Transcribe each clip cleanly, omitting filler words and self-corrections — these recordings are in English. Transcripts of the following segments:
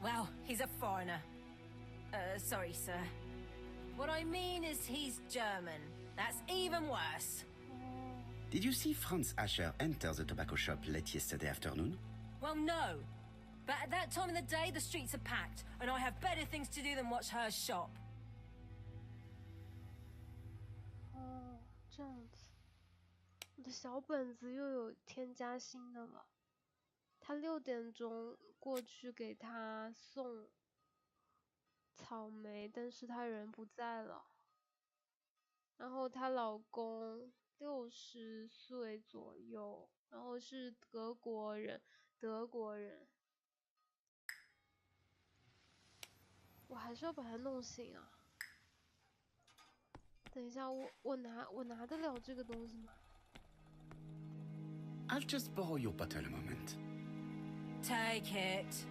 Well, he's a foreigner. Sorry, sir. What I mean is he's German. That's even worse. Did you see Franz Ascher enter the tobacco shop late yesterday afternoon? Well, no. But at that time of the day, the streets are packed, and I have better things to do than watch her shop. 哦，这样子，我的小本子又有添加新的了。他6点钟过去给他送草莓，但是他人不在了。然后她老公60岁左右，然后是德国人。我还是要把他弄醒啊！等一下，我拿得了这个东西吗？ I'll just borrow your bottle a moment. Take it.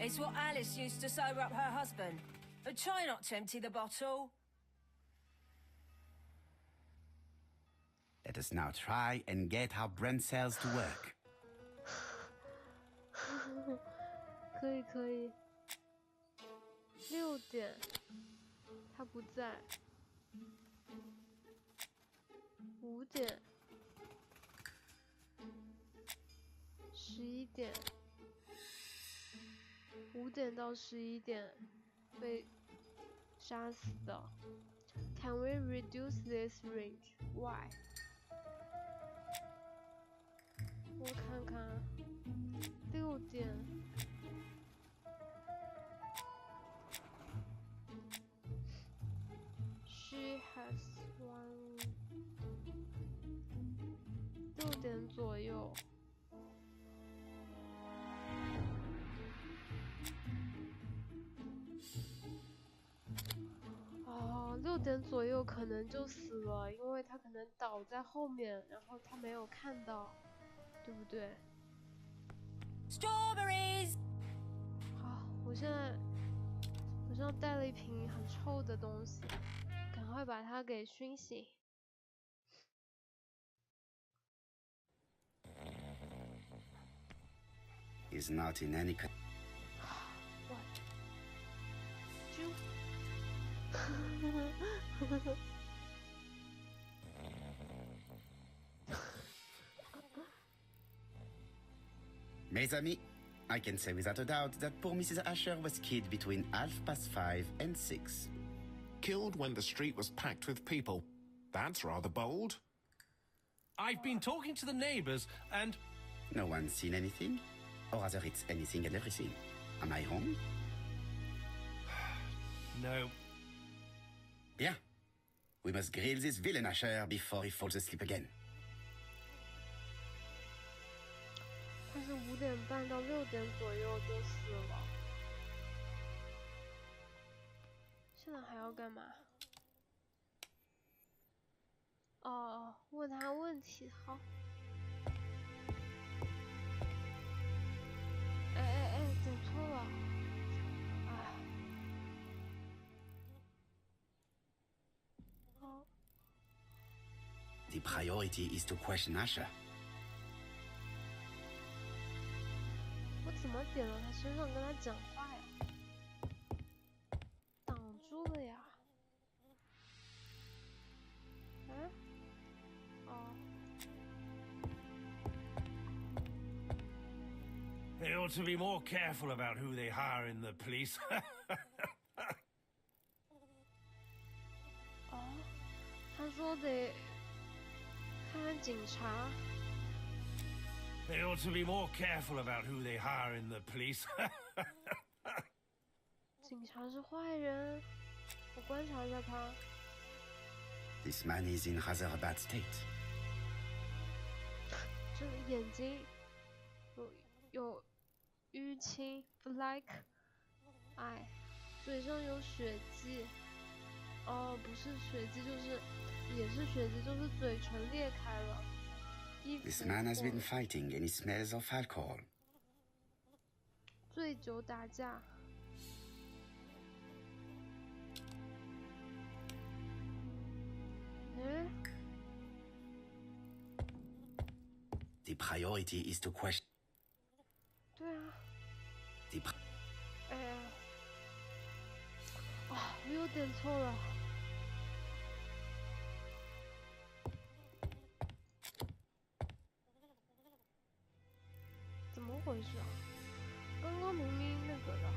It's what Alice used to sober up her husband. But try not to empty the bottle. Let us now try and get our brain cells to work. 可以。6点，他不在。5点。11点。5点到11点被杀死的。Can we reduce this range? Why? 我看看，6点。She has one. 6点左右。6点左右可能就死了，因为他可能倒在后面，然后他没有看到，对不对？ Strawberries. 好，我现在带了一瓶很臭的东西，赶快把它给熏醒。He's not in any. What? 啾。Mes amis, I can say without a doubt that poor Mrs. Asher was killed between 5:30 and 6. Killed when the street was packed with people. That's rather bold. I've been talking to the neighbours and... No one's seen anything? Or rather it's anything and everything. Am I wrong? No. Bien. We must grill this villain Asher before he falls asleep again. 他是5点半到6点左右就死了，现在还要干嘛？哦，问他问题，好。哎，点错了，哎。好。The priority is to question Asher. 我怎么点到他身上跟他讲话呀？挡住了呀！嗯？哦。They ought to be more careful about who they hire in the police. 哦，他说得看看警察。They ought to be more careful about who they hire in the police. 警察是坏人，我观察一下他。This man is in rather a bad state. 这眼睛有淤青 ，black eye， 嘴上有血迹。哦，不是血迹，也是血迹，就是嘴唇裂开了。This man has been fighting and he smells of alcohol. 醉酒打架。The priority is to question. 对啊。The 我又点错了。怎么回事啊？刚刚明明那个的。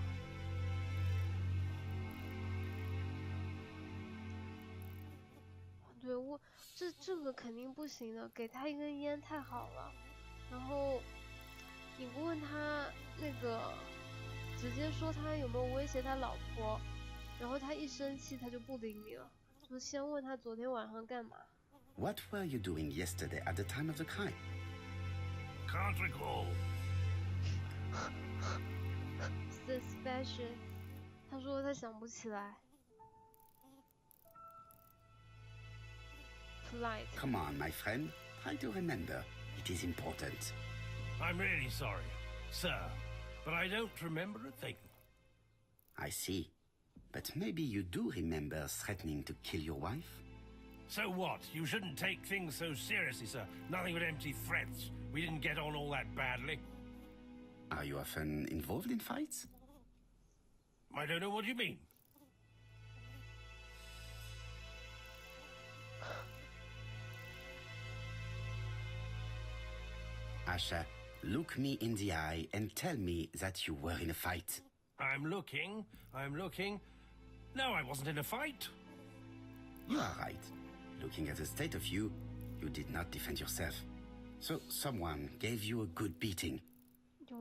对，这个肯定不行的，给他一根烟太好了。然后你不问他那个，直接说他有没有威胁他老婆，然后他一生气他就不理你了。就先问他昨天晚上干嘛。What were you doing yesterday at the time of the crime? Can't recall. Suspicious. 他说他想不起来。Polite. Come on, my friend. Try to remember. It is important. I'm really sorry, sir, but I don't remember a thing. I see. But maybe you do remember threatening to kill your wife? So what? You shouldn't take things so seriously, sir. Nothing but empty threats. We didn't get on all that badly. Are you often involved in fights? I don't know what you mean. Asha, look me in the eye and tell me that you were in a fight. I'm looking. No, I wasn't in a fight. You are right. Looking at the state of you, you did not defend yourself. So someone gave you a good beating.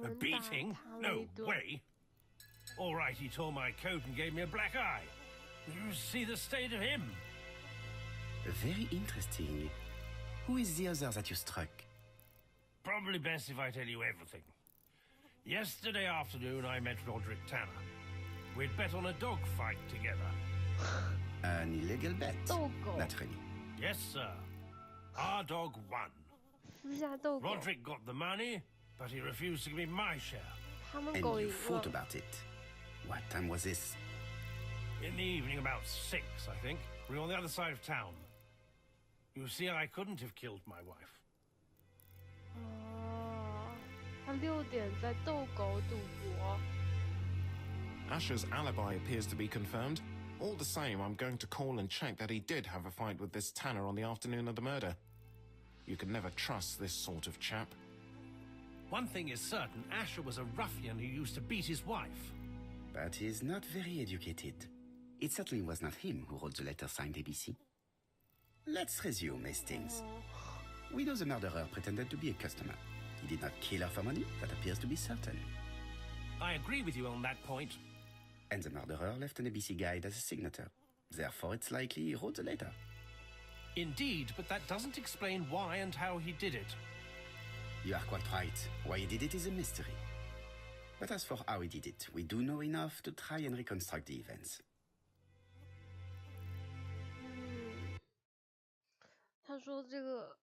A beating? No way. All right, he tore my coat and gave me a black eye. You see the state of him? Very interesting. Who is the other that you struck? Probably best if I tell you everything. Yesterday afternoon, I met Roderick Tanner. We'd bet on a dog fight together. An illegal bet? Doggo. Naturally. Yes, sir. Our dog won. 私下斗狗。 Roderick got the money, but he refused to give me my share. 他们 And 狗 you 赢 fought 了。 about it. What time was this? In the evening, about 6, I think. We were on the other side of town. You see, I couldn't have killed my wife. 哦，他6点在斗狗赌博。 Asher's alibi appears to be confirmed. All the same, I'm going to call and check that he did have a fight with this Tanner on the afternoon of the murder. You can never trust this sort of chap. One thing is certain, Asher was a ruffian who used to beat his wife. But he is not very educated. It certainly was not him who wrote the letter signed ABC. Let's resume, Hastings. We know the murderer pretended to be a customer. He did not kill her for money, that appears to be certain. I agree with you on that point. And the murderer left an ABC guide as a signature. Therefore, it's likely he wrote the letter. Indeed, but that doesn't explain why and how he did it. You are quite right. Why he did it is a mystery. But as for how he did it, we do know enough to try and reconstruct the events. 他说这个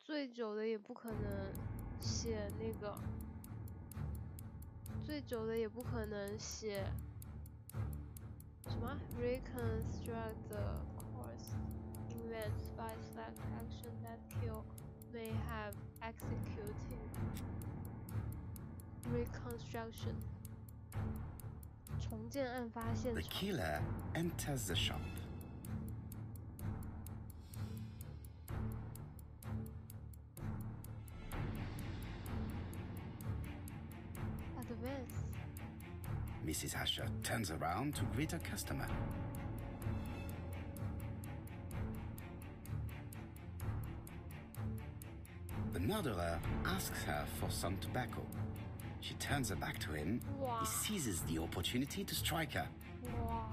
醉酒的也不可能写那个，醉酒的也不可能写什么 reconstruct the course events by select action that kill may have executed reconstruction 重建案发现 The 场。 killer enters the shop. Advance. Mrs. Asher turns around to greet her customer. The murderer asks her for some tobacco. She turns her back to him. Wow. He seizes the opportunity to strike her. 哇，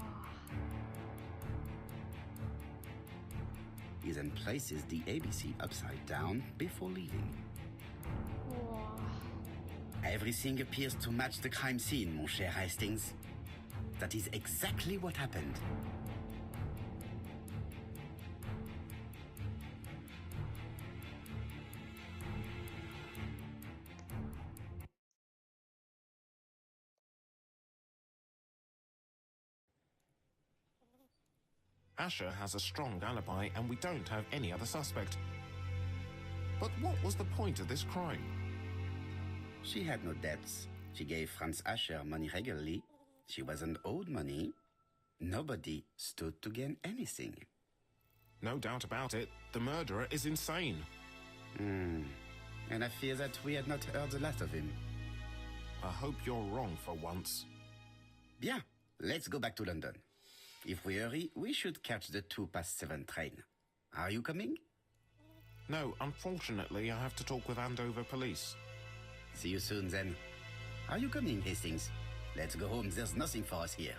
He then places the ABC upside down before leaving. 哇， Everything appears to match the crime scene, mon cher Hastings. That is exactly what happened. Asher has a strong alibi and we don't have any other suspect. But what was the point of this crime? She had no debts. She gave Franz Asher money regularly. She wasn't owed money. Nobody stood to gain anything. No doubt about it, the murderer is insane. And I fear that we had not heard the last of him. I hope you're wrong for once. Bien, let's go back to London. If we hurry, we should catch the 7:02 train. Are you coming? No, unfortunately, I have to talk with Andover police. See you soon, then. Are you coming, Hastings? Let's go home. There's nothing for us here.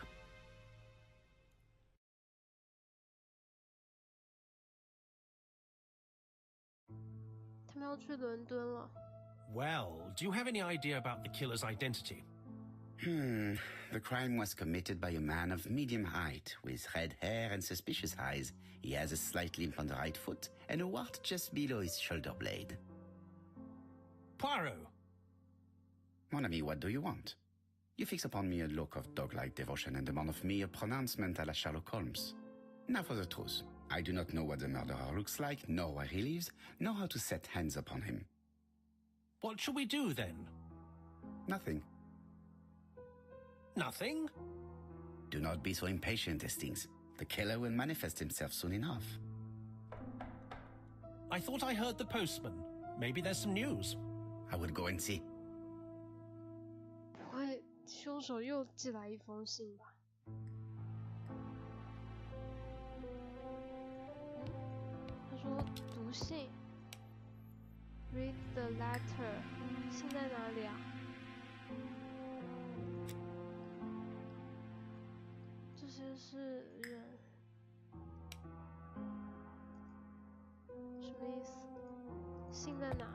Well, do you have any idea about the killer's identity? The crime was committed by a man of medium height, with red hair and suspicious eyes. He has a slight limp on the right foot and a wart just below his shoulder blade. Poirot! Mon ami, what do you want? You fix upon me a look of dog-like devotion and demand of me a pronouncement à la Sherlock Holmes. Now for the truth. I do not know what the murderer looks like, nor where he lives, nor how to set hands upon him. What shall we do, then? Nothing. Nothing? Do not be so impatient, Hastings. The killer will manifest himself soon enough. I thought I heard the postman. Maybe there's some news. I will go and see. 不会，凶手又寄来一封信吧？他说读信 ，read the letter， 信在哪里啊？这些是人，什么意思？信在哪？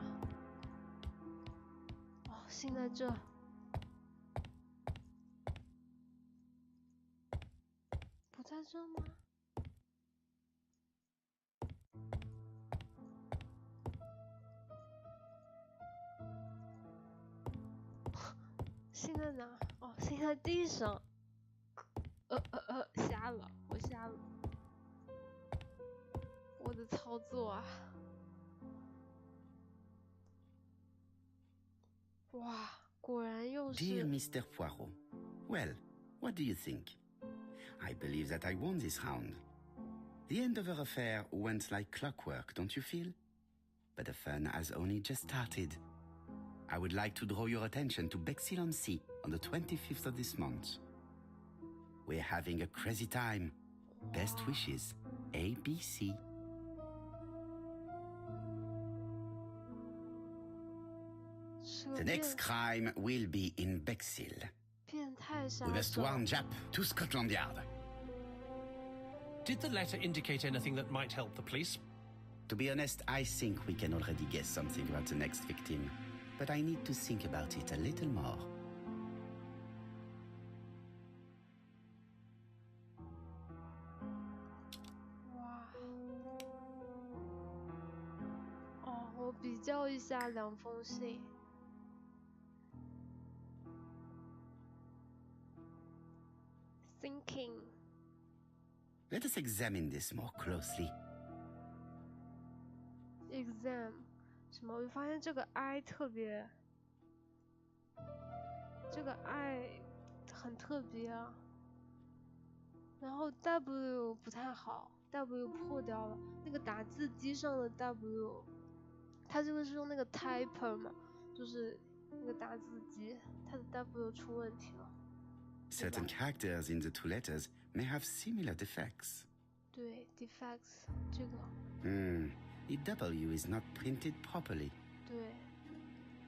哦，信在这。不在这吗？信在哪？哦，信在地上。瞎了，我瞎了。我的操作啊！哇，果然又是。Dear Mr. Poirot, well, what do you think? I believe that I won this round. The Andover affair went like clockwork, don't you feel? But the fun has only just started. I would like to draw your attention to Bexhill-on-Sea on the 25th of this month. We're having a crazy time. Best wishes, ABC. The next crime will be in Bexhill. 变态杀手。 We must warn Jap to Scotland Yard. Did the letter indicate anything that might help the police? To be honest, I think we can already guess something about the next victim. But I need to think about it a little more. 哇！哦，我比较一下两封信。Thinking. Let us examine this more closely. Exam 什么？我发现这个 I 特别，这个 I 很特别啊。然后 W 不太好 ，W 破掉了。那个打字机上的 W， 它这个是用那个 typer 嘛，就是那个打字机，它的 W 出问题了。Certain characters in the two letters may have similar defects. 对 ，defects 这个。The W is not printed properly. 对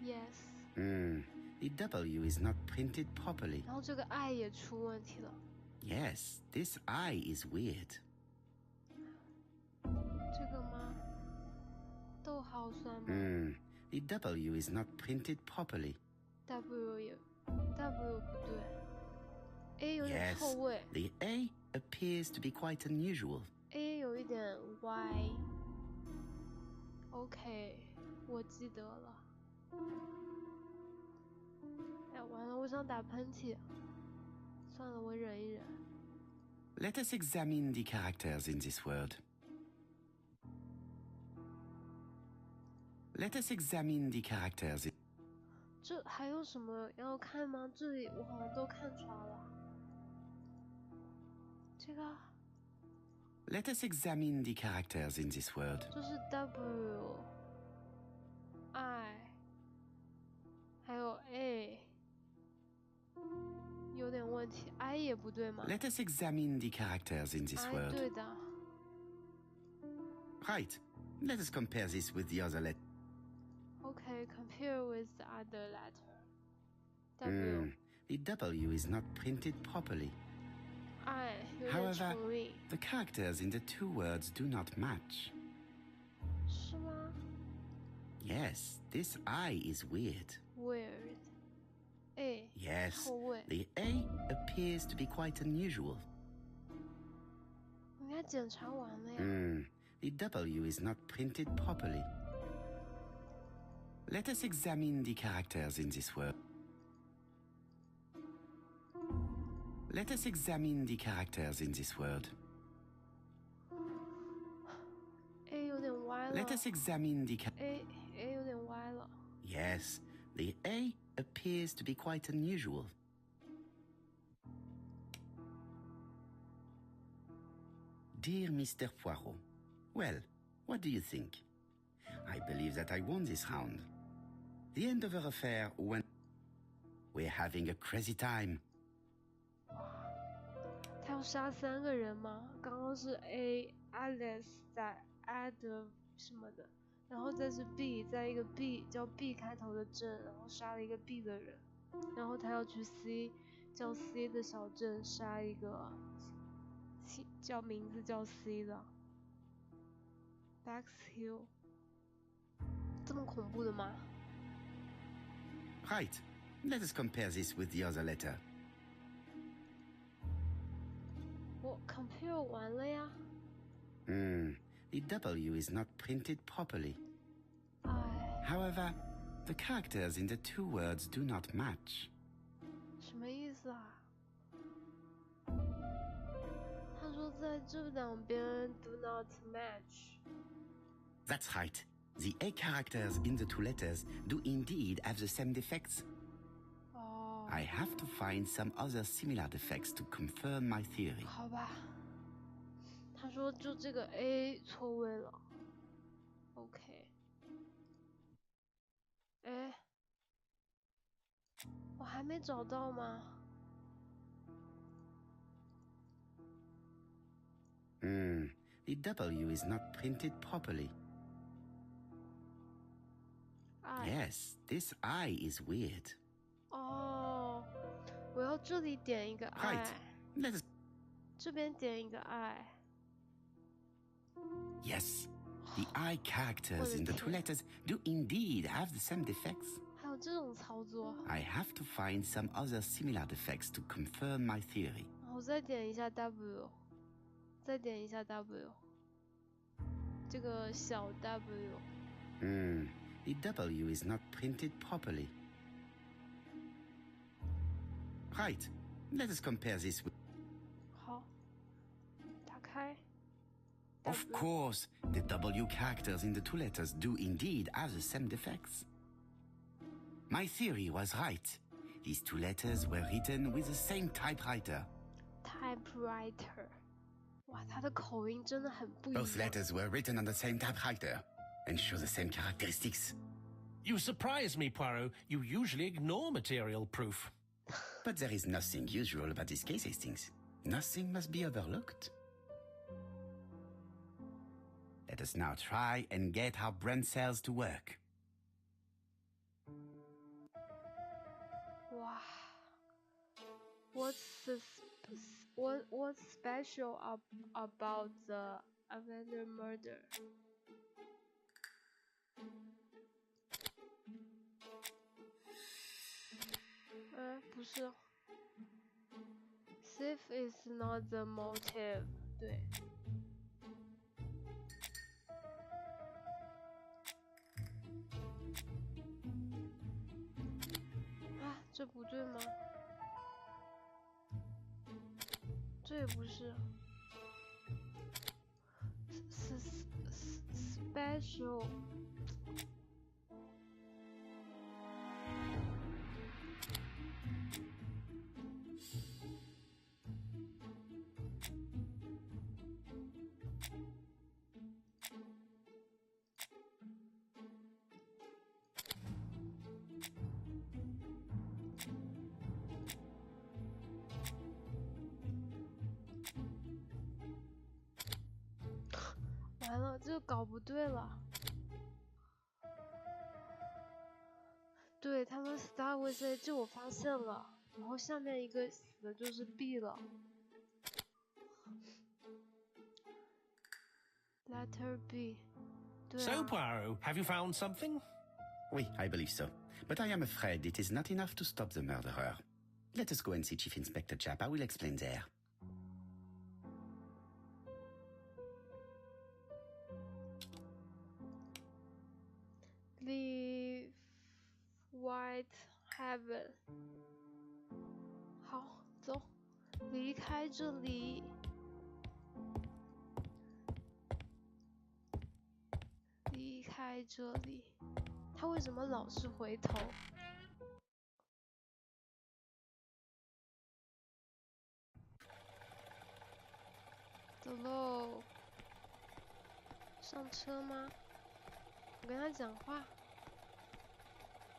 ，yes. The W is not printed properly. 然后这个 I 也出问题了。Yes, this I is weird. 这个吗？逗号算吗The W is not printed properly. W 也 W 不对。A 有点 Yes, 错位 the A appears to be quite unusual.，A 有一点歪。OK， 我记得了。哎，完了，我想打喷嚏。算了，我忍一忍。Let us examine the characters in this word. Let us examine the characters. 这还有什么要看吗？这里我好像都看出来了。这个 Let us examine the characters in this word. 就是 W I 还有 A 有点问题 I 也不对吗 Let us examine the characters in this I word. 对的 Right. Let us compare this with the other letter. Okay, compare with the other letter W The W is not printed properly. I 有点 However, 重音 the characters in the two words do not match. 是吗 Yes, this I is weird. Weird A Yes, 后位 the A appears to be quite unusual. 应该检查完了呀 The W is not printed properly. Let us examine the characters in this word. Let us examine the characters in this word. A 有点歪了 Let us examine the A 有点歪了 Yes, the A appears to be quite unusual. Dear Mr. Poirot, well, what do you think? I believe that I won this round. The end of our affair went... We're having a crazy time. 他要杀3个人吗？刚刚是 A Alice 在 Add 什么的，然后再是 B 在一个 B 叫 B 开头的镇，然后杀了一个 B 的人，然后他要去 C 叫 C 的小镇杀一个叫名字叫 C 的 Bax Hill， 这么恐怖的吗？ Right. Let us compare this with the other letter. 我 compare 完了呀。The W is not printed properly. 哎， However, the characters in the two words do not match. 什么意思啊？他说在这两边 do not match。 That's right. The A characters in the two letters do indeed have the same defects. 哦， I have to find some other similar defects to confirm my theory. 好吧。他说就这个 A 错位了。OK。哎，我还没找到吗？ The W is not printed properly. I Yes, this I is weird. 哦，我要这里点一个 Right. I， Let us... 这边点一个 I。 Yes, the I characters in the two letters do indeed have the same defects. 还有这种操作， I have to find some other similar defects to confirm my theory. 然后再点一下 W， 再点一下 W， 这个小 W。 The W is not printed properly. Right. Let us compare this with... 好，打开。 Of course, the W characters in the two letters do indeed have the same defects. My theory was right. These two letters were written with the same typewriter. Typewriter， 哇，他的口音真的很不一 Both 样。 letters were written on the same typewriter and show the same characteristics. You surprise me, Poirot. You usually ignore material proof. But there is nothing usual about this case, Hastings. Nothing must be overlooked. Let us now try and get our brain cells to work. 哇，What's special about the Avenger murder？ 不是 ，Thief is not the motive， 对。啊，这不对吗？这也不是。Special。这个搞不对了。对，他们 start with A， 这我发现了，然后下面一个死的就是 B 了。Letter B。对啊。So, Poirot, have you found something? Oui, I believe so. But I am afraid it is not enough to stop the murderer. Let us go and see Chief Inspector Japp. I will explain there. Leave White Heaven。好，走，离开这里。离开这里。他为什么老是回头？走喽。上车吗？我跟他讲话。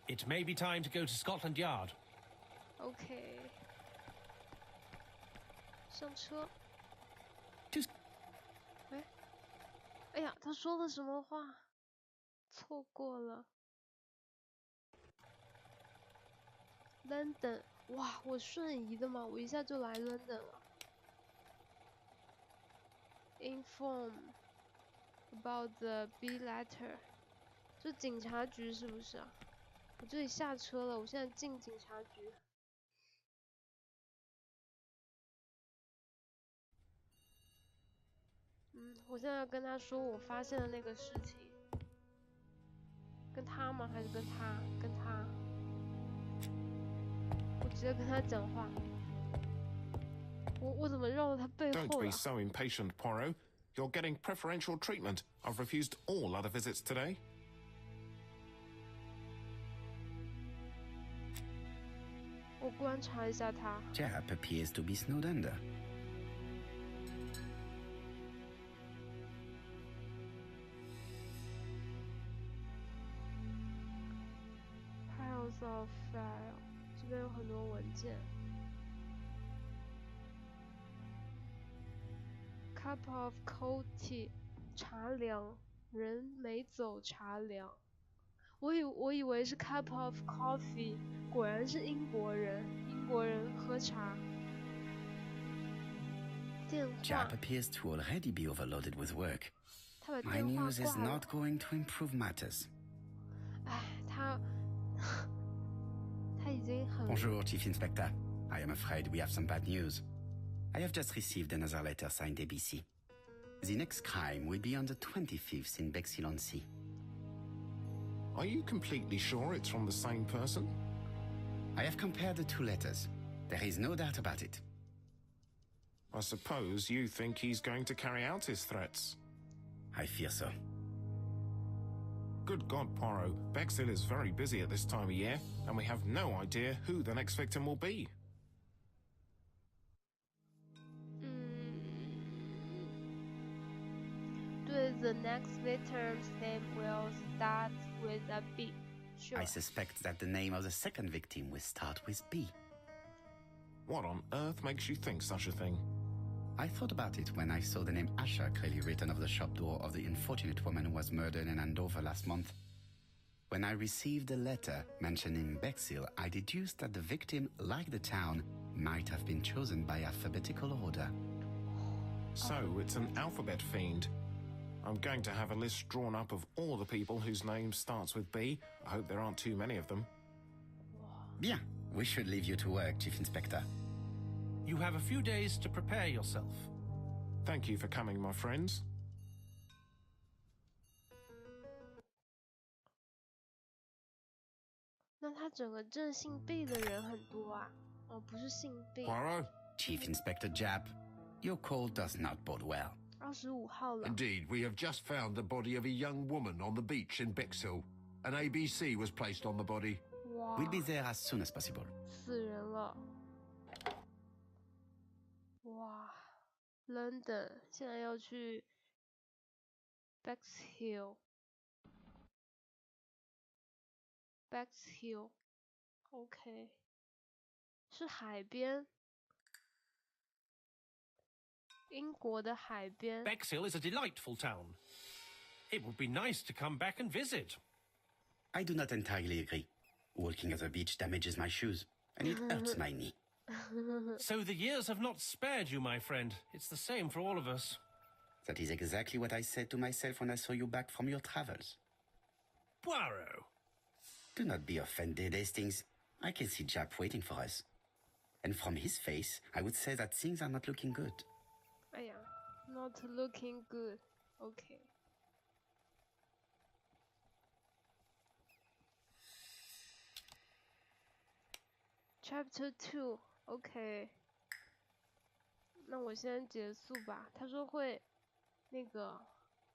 It may be time to go to Scotland Yard. OK。上车。哎呀，他说了什么话？错过了。London， 哇，我瞬移的嘛，我一下就来 London 了。Inform about the B letter， 这警察局是不是啊？我这里下车了，我现在进警察局。我现在要跟他说我发现的那个事情。跟他吗？还是跟他？跟他。我直接跟他讲话。我怎么绕到他背后了？ Don't be so impatient, Poirot. You're getting preferential treatment. I've refused all other visits today. 我观察一下他。Japp appears to be snowed under. Piles of file， 这边有很多文件。Cup of cold tea， 茶凉，人没走茶凉。我以为是 cup of coffee， 果然是英国人，英国人喝茶。电话。Japp appears to already be overloaded with work. 他把 My 电话 news 挂 is 了。 not going to improve matters. 哎，他已经很。 Bonjour, Chief Inspector. I am afraid we have some bad news. I have just received another letter signed ABC. The next crime will be on the 25th in Bexhill-on-Sea. Are you completely sure it's from the same person? I have compared the two letters. There is no doubt about it. I suppose you think he's going to carry out his threats. I fear so. Good God, Poirot. Bexhill is very busy at this time of year, and we have no idea who the next victim will be. The next victim's name will start with a B. Sure. I suspect that the name of the second victim will start with B. What on earth makes you think such a thing? I thought about it when I saw the name Asher clearly written over the shop door of the unfortunate woman who was murdered in Andover last month. When I received a letter mentioning Bexhill, I deduced that the victim, like the town, might have been chosen by alphabetical order. So it's an alphabet fiend. I'm going to have a list drawn up of all the people whose name starts with B. I hope there aren't too many of them. Bien. We should leave you to work, Chief Inspector. You have a few days to prepare yourself. Thank you for coming, my friends. 那他整个镇姓 B 的人很多啊。哦，不是姓 B。 Poirot? Chief Inspector Japp, your call does not bode well. 25号了。 Indeed, we have just found the body of a young woman on the beach in Bexhill. An ABC was placed on the body. 哇。 We'll be there as soon as possible. 死人了。哇 ，London 现在要去 Bexhill。OK， 是海边。英国的海边。 Bexhill is a delightful town. It would be nice to come back and visit. I do not entirely agree. Walking at the beach damages my shoes, and it hurts my knee. So the years have not spared you, my friend. It's the same for all of us. That is exactly what I said to myself when I saw you back from your travels. Poirot. Do not be offended, Hastings. I can see Jap waiting for us. And from his face, I would say that things are not looking good. 哎呀 not looking good. Okay. Chapter 2. OK. 那我先结束吧。他说会那个